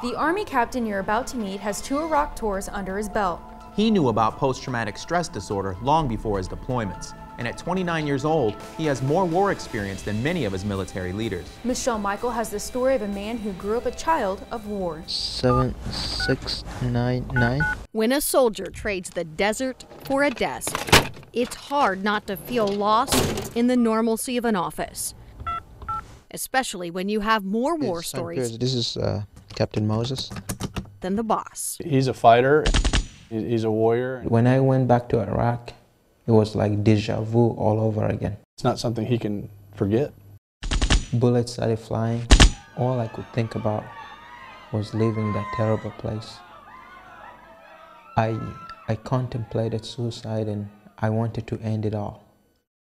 The Army captain you're about to meet has 2 Iraq tours under his belt. He knew about post-traumatic stress disorder long before his deployments, and at 29 years old, he has more war experience than many of his military leaders. Michelle Michael has the story of a man who grew up a child of war. 7699. When a soldier trades the desert for a desk, it's hard not to feel lost in the normalcy of an office, especially when you have more war stories. This is Captain Moses Than the boss. He's a fighter. He's a warrior. When I went back to Iraq, it was like deja vu all over again. It's not something he can forget. Bullets started flying. All I could think about was leaving that terrible place. I contemplated suicide and I wanted to end it all.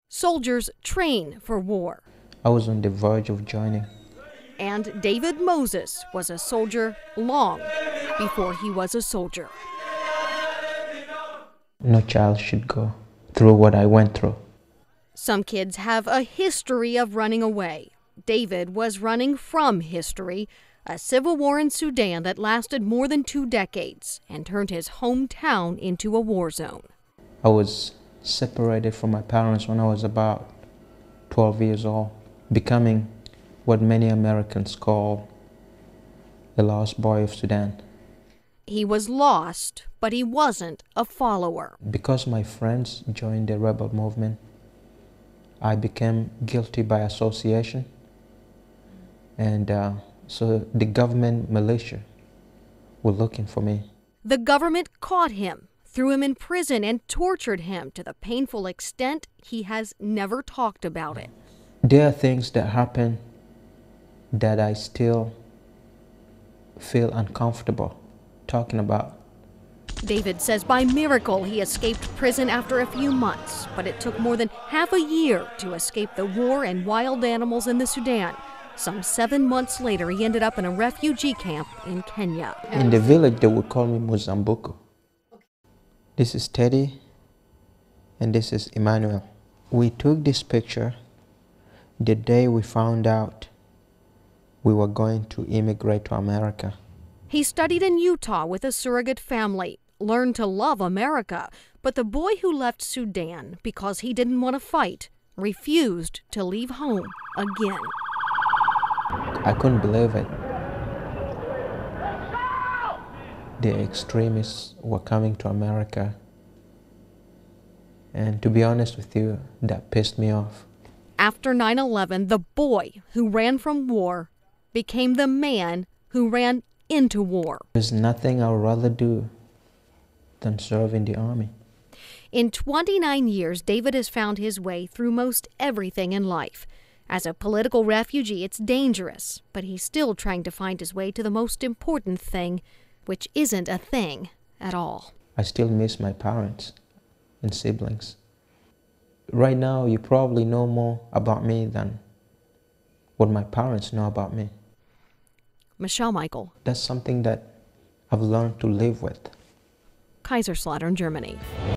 Soldiers train for war. I was on the verge of joining. And David Moses was a soldier long before he was a soldier. No child should go through what I went through. Some kids have a history of running away. David was running from history, a civil war in Sudan that lasted more than 2 decades and turned his hometown into a war zone. I was separated from my parents when I was about 12 years old, becoming what many Americans call the lost boy of Sudan. He was lost, but he wasn't a follower. Because my friends joined the rebel movement, I became guilty by association. And so the government militia were looking for me. The government caught him, threw him in prison, and tortured him to the painful extent he has never talked about it. There are things that happen that I still feel uncomfortable talking about. David says by miracle he escaped prison after a few months, but it took more than half a year to escape the war and wild animals in the Sudan. Some 7 months later, he ended up in a refugee camp in Kenya. In the village, they would call me Muzambuku. This is Teddy, and this is Emmanuel. We took this picture the day we found out we were going to immigrate to America. He studied in Utah with a surrogate family, learned to love America, but the boy who left Sudan because he didn't want to fight refused to leave home again. I couldn't believe it. The extremists were coming to America, and to be honest with you, that pissed me off. After 9/11, the boy who ran from war became the man who ran into war. There's nothing I'd rather do than serve in the Army. In 29 years, David has found his way through most everything in life. As a political refugee, it's dangerous, but he's still trying to find his way to the most important thing, which isn't a thing at all. I still miss my parents and siblings. Right now, you probably know more about me than what my parents know about me. Michelle Michael. That's something that I've learned to live with. Kaiserslautern, Germany.